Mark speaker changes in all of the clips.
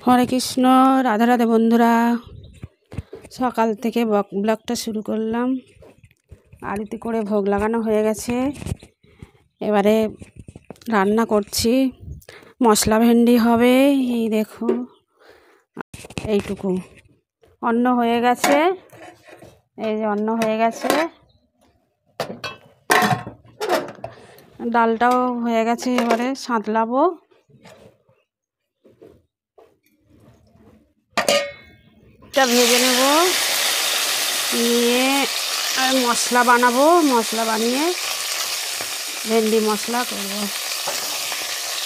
Speaker 1: হরে কৃষ্ণ, রাধা রাধে বন্ধুরা। সকাল থেকে ব্লগটা শুরু করলাম। আরতি করে ভোগ লাগানো হয়ে গেছে। এবারে রান্না করছি। মশলা ভেন্ডি হবে, এই দেখো এইটুকু। অন্ন হয়ে গেছে, এই যে অন্ন হয়ে গেছে, ডালটাও হয়ে গেছে। এবারে সাঁতলাবো। ভেজে নেব, নিয়ে আর মশলা বানাবো। মশলা বানিয়ে ভেন্ডি মশলা করব।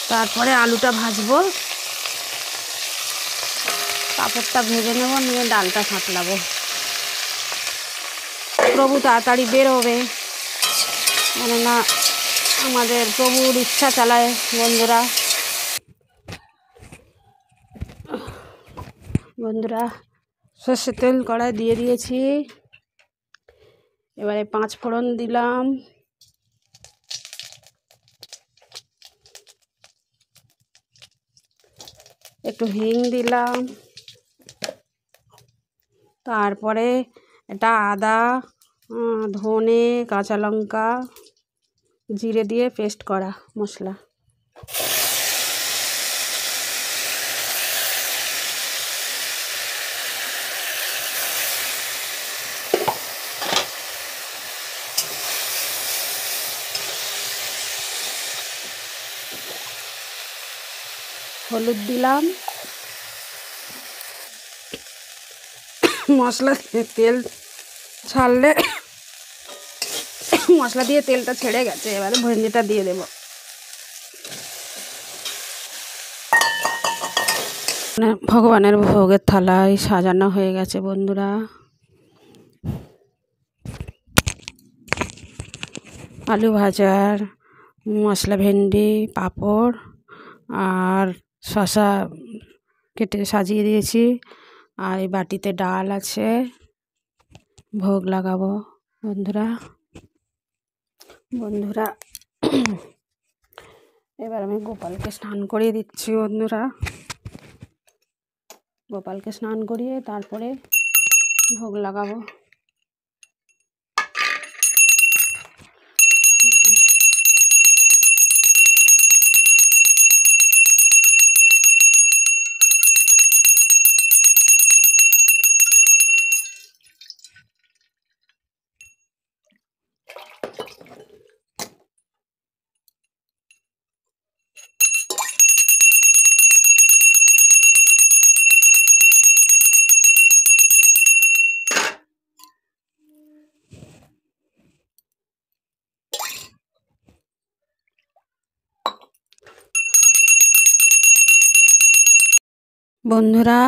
Speaker 1: তারপরে আলুটা ভাজবো, পাঁপড়টা ভেজে নেব, নিয়ে ডালটা সাঁতলাবো। প্রভু তাড়াতাড়ি বেরোবে, কেননা আমাদের প্রভুর ইচ্ছা চালায় বন্ধুরা। সর্ষের তেল কড়াই দিয়ে দিয়েছি। এবারে 5 ফোড়ন দিলাম, একটু হিং দিলাম, তারপরে এটা আদা, ধনে, কাঁচা লঙ্কা, জিরে দিয়ে পেস্ট করা মশলা। হলুদ দিলাম, মশলা তেল ছাড়লে, মশলা দিয়ে তেলটা ছেড়ে গেছে। এবারে ভেন্ডিটা দিয়ে দেব। ভগবানের ভোগের থালায় সাজানো হয়ে গেছে বন্ধুরা। আলু ভাজার মশলা, ভেন্ডি, পাঁপড় আর শসা কেটে সাজিয়ে দিয়েছি। আর এই বাটিতে ডাল আছে, ভোগ লাগাবো বন্ধুরা। এবার আমি গোপালকে স্নান করিয়ে দিচ্ছি বন্ধুরা। গোপালকে স্নান করিয়ে তারপরে ভোগ লাগাবো। বন্ধুরা,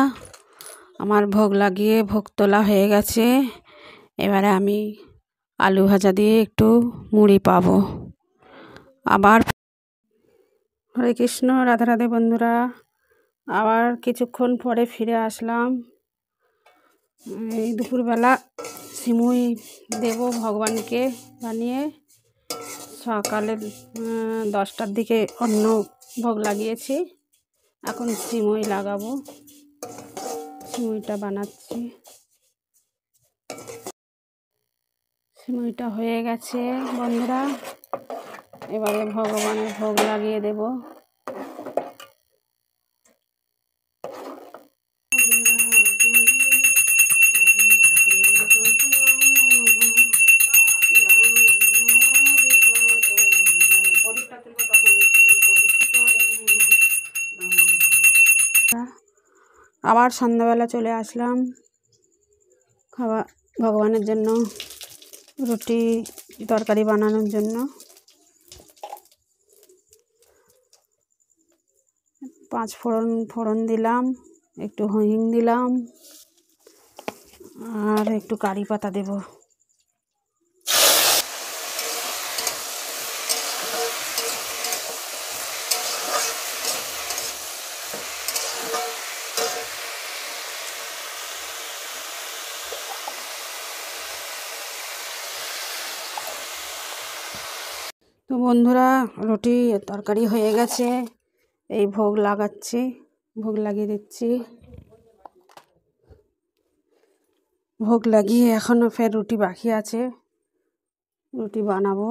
Speaker 1: আমার ভোগ লাগিয়ে ভোগ তোলা হয়ে গেছে। এবারে আমি আলু ভাজা দিয়ে একটু মুড়ি পাবো। আবার হরে কৃষ্ণ, রাধে রাধে বন্ধুরা। আবার কিছুক্ষণ পরে ফিরে আসলাম। এই দুপুরবেলা সিমুই দেব ভগবানকে বানিয়ে। সকালে 10টার দিকে অন্য ভোগ লাগিয়েছি, এখন সিমুই লাগাবো। সিমুইটা বানাচ্ছি। সিমুইটা হয়ে গেছে বন্ধুরা। এবারে ভগবানের ভোগ লাগিয়ে দেব। আবার সন্ধ্যাবেলা চলে আসলাম খাবার ভগবানের জন্য রুটি তরকারি বানানোর জন্য। 5 ফোড়ন দিলাম, একটু হিং দিলাম, আর একটু কারি পাতা দেব। তো বন্ধুরা, রুটি তরকারি হয়ে গেছে, এই ভোগ লাগাচ্ছি ভোগ লাগিয়ে দিচ্ছি। ভোগ লাগিয়ে এখনও ফের রুটি বাকি আছে, রুটি বানাবো।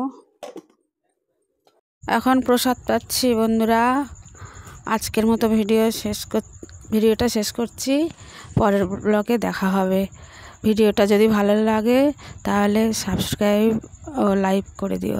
Speaker 1: এখন প্রসাদ পাচ্ছি বন্ধুরা। আজকের মতো ভিডিওটা শেষ করছি। পরের ব্লগে দেখা হবে। ভিডিওটা যদি ভালো লাগে তাহলে সাবস্ক্রাইব ও লাইক করে দিও।